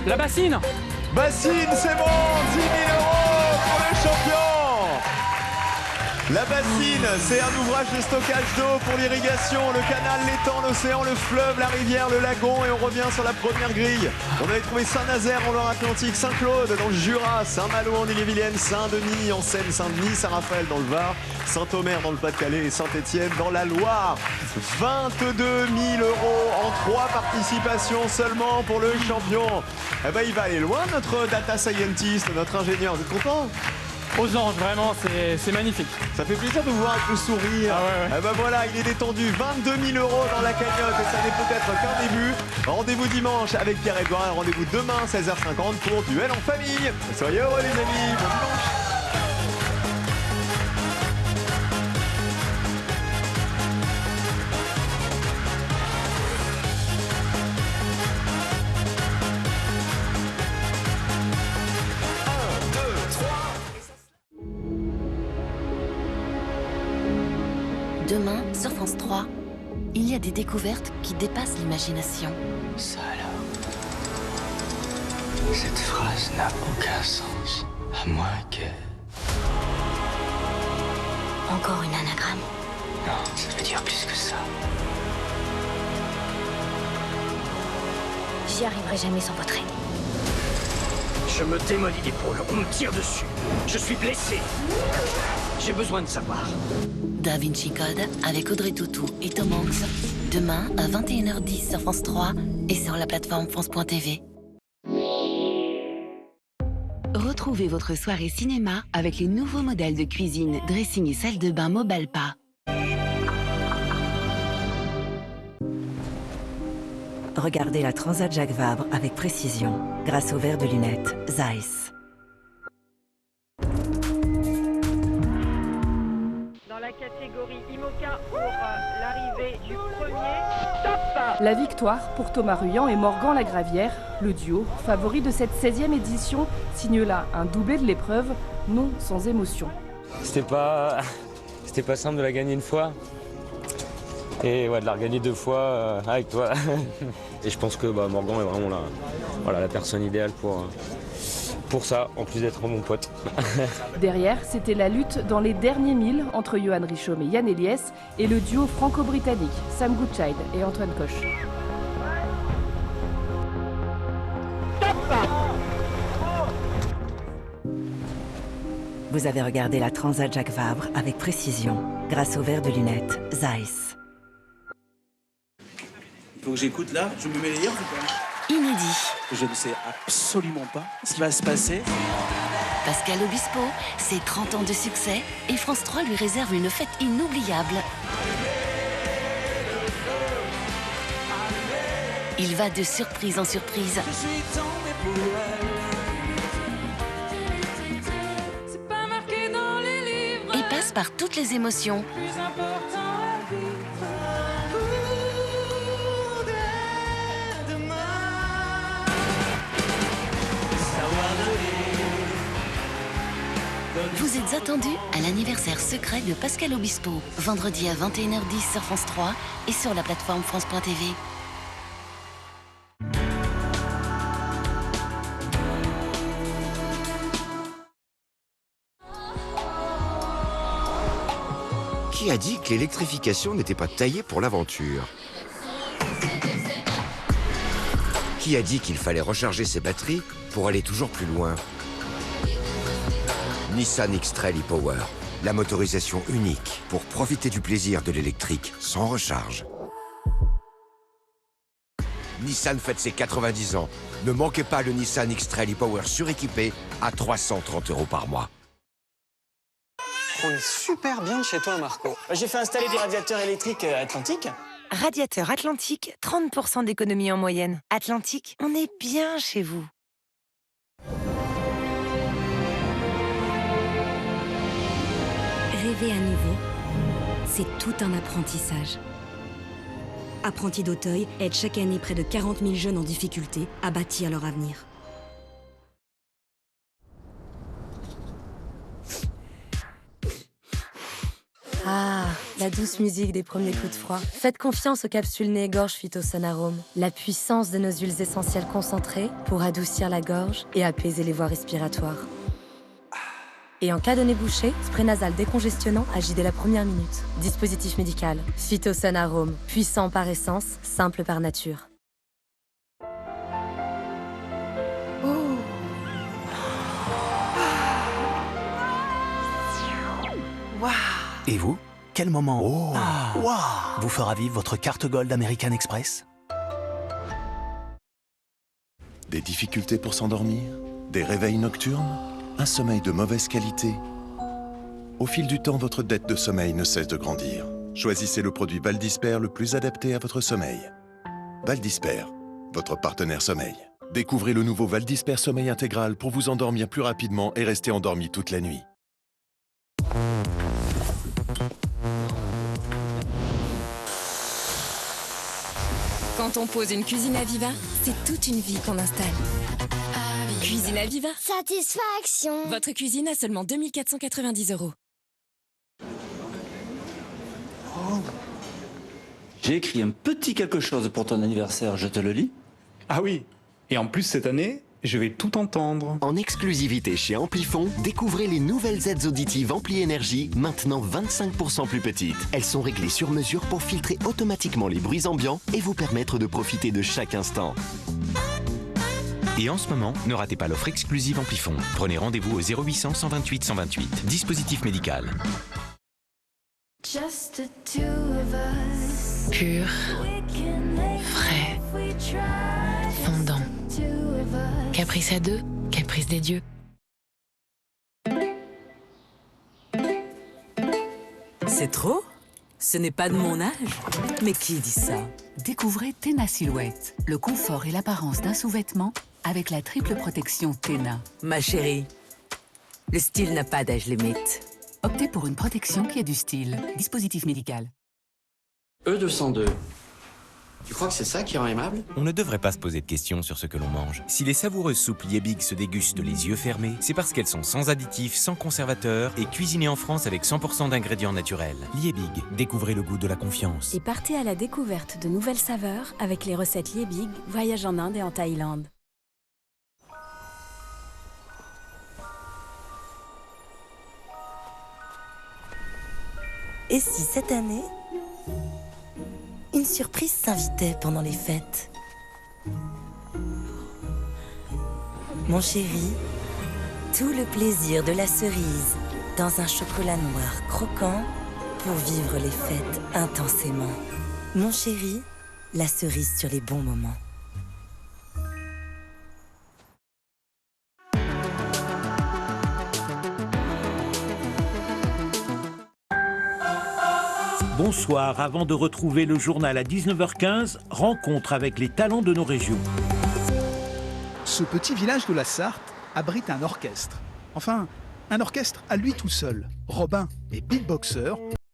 La bassine. Bassine, c'est bon, 10 000 € pour le champion. La bassine, c'est un ouvrage de stockage d'eau pour l'irrigation, le canal, l'étang, l'océan, le fleuve, la rivière, le lagon, et on revient sur la première grille. On avait trouvé Saint-Nazaire en Loire-Atlantique, Saint-Claude dans le Jura, Saint-Malo en Ille-et-Vilaine, Saint-Denis en Seine-Saint-Denis, Saint-Raphaël dans le Var, Saint-Omer dans le Pas-de-Calais et Saint-Étienne dans la Loire. 22 000 € en 3 participations seulement pour le champion. Eh ben, il va aller loin, notre data scientist, notre ingénieur. Vous êtes content ? Aux anges, vraiment, c'est magnifique. Ça fait plaisir de vous voir avec le sourire. Ah ouais. Eh ben voilà, il est détendu. 22 000 € dans la cagnotte et ça n'est peut-être qu'un début. Rendez-vous dimanche avec Pierre-Edouard. Rendez-vous demain 16h50 pour Duel en famille. Soyez heureux les amis. Bon dimanche. Demain, sur France 3, il y a des découvertes qui dépassent l'imagination. Ça alors. Cette phrase n'a aucun sens, à moins que... Encore une anagramme. Non, ça veut dire plus que ça. J'y arriverai jamais sans votre aide. Je me démolis l'épaule, on me tire dessus. Je suis blessé. J'ai besoin de savoir. Da Vinci Code avec Audrey Tautou et Tom Hanks. Demain à 21h10 sur France 3 et sur la plateforme France.tv. Retrouvez votre soirée cinéma avec les nouveaux modèles de cuisine, dressing et salle de bain Mobalpa. Regardez la Transat Jacques Vabre avec précision grâce au verre de lunettes Zeiss. Dans la catégorie IMOCA pour l'arrivée du premier top. La victoire pour Thomas Ruyant et Morgan Lagravière. Le duo, favori de cette 16e édition, signe là un doublé de l'épreuve, non sans émotion. C'était pas simple de la gagner une fois. Et ouais, de la regagner 2 fois avec toi. Et je pense que Morgan est vraiment la personne idéale pour ça, en plus d'être mon pote. Derrière, c'était la lutte dans les derniers milles entre Johan Richomme et Yann Eliès et le duo franco-britannique Sam Goodchild et Antoine Coche. Vous avez regardé la Transat Jacques Vabre avec précision grâce au verre de lunettes Zeiss. Il faut que j'écoute là, je me mets les ears ou pas ? Inédit. Je ne sais absolument pas ce qui va se passer. Pascal Obispo, c'est 30 ans de succès et France 3 lui réserve une fête inoubliable. Il va de surprise en surprise. Et passe par toutes les émotions. Vous êtes attendu à l'anniversaire secret de Pascal Obispo, vendredi à 21h10 sur France 3 et sur la plateforme France.tv. Qui a dit que l'électrification n'était pas taillée pour l'aventure? Qui a dit qu'il fallait recharger ses batteries pour aller toujours plus loin? Nissan X-Trail e-Power, la motorisation unique pour profiter du plaisir de l'électrique sans recharge. Nissan fête ses 90 ans. Ne manquez pas le Nissan X-Trail e-Power suréquipé à 330 € par mois. On est super bien chez toi, Marco. J'ai fait installer des radiateurs électriques Atlantique. Radiateur Atlantique, 30% d'économie en moyenne. Atlantique, on est bien chez vous. Rêver à nouveau, c'est tout un apprentissage. Apprentis d'Auteuil aide chaque année près de 40 000 jeunes en difficulté à bâtir leur avenir. Ah, la douce musique des premiers coups de froid. Faites confiance aux capsules nez-gorge Phytosun-Arome. La puissance de nos huiles essentielles concentrées pour adoucir la gorge et apaiser les voies respiratoires. Et en cas de nez bouché, spray nasal décongestionnant agit dès la première minute. Dispositif médical. Phytosun-Arome. Puissant par essence, simple par nature. Et vous, quel moment vous fera vivre votre carte Gold American Express? Des difficultés pour s'endormir? Des réveils nocturnes? Un sommeil de mauvaise qualité? Au fil du temps, votre dette de sommeil ne cesse de grandir. Choisissez le produit Valdisper le plus adapté à votre sommeil. Valdisper, votre partenaire sommeil. Découvrez le nouveau Valdisper Sommeil Intégral pour vous endormir plus rapidement et rester endormi toute la nuit. Quand on pose une cuisine Aviva, c'est toute une vie qu'on installe. Cuisine Aviva. Satisfaction. Votre cuisine à seulement 2 490 €. J'ai écrit un petit quelque chose pour ton anniversaire, je te le lis? Ah oui, et en plus cette année, je vais tout entendre. En exclusivité chez Amplifon, découvrez les nouvelles aides auditives Ampli Énergie, maintenant 25% plus petites. Elles sont réglées sur mesure pour filtrer automatiquement les bruits ambiants et vous permettre de profiter de chaque instant. Et en ce moment, ne ratez pas l'offre exclusive Amplifon. Prenez rendez-vous au 0800 128 128. Dispositif médical. Pur, frais, fondant. Caprice à deux, caprice des dieux. C'est trop? Ce n'est pas de mon âge? Mais qui dit ça? Découvrez Tena Silhouette, le confort et l'apparence d'un sous-vêtement avec la triple protection Tena. Ma chérie, le style n'a pas d'âge limite. Optez pour une protection qui a du style. Dispositif médical. E202. Tu crois que c'est ça qui rend aimable? On ne devrait pas se poser de questions sur ce que l'on mange. Si les savoureuses soupes Liebig se dégustent les yeux fermés, c'est parce qu'elles sont sans additifs, sans conservateurs et cuisinées en France avec 100% d'ingrédients naturels. Liebig, découvrez le goût de la confiance. Et partez à la découverte de nouvelles saveurs avec les recettes Liebig, voyage en Inde et en Thaïlande. Et si cette année, une surprise s'invitait pendant les fêtes? Mon chéri, tout le plaisir de la cerise dans un chocolat noir croquant pour vivre les fêtes intensément. Mon chéri, la cerise sur les bons moments. Bonsoir, avant de retrouver le journal à 19h15, rencontre avec les talents de nos régions. Ce petit village de la Sarthe abrite un orchestre. Enfin, un orchestre à lui tout seul. Robin est beatboxer.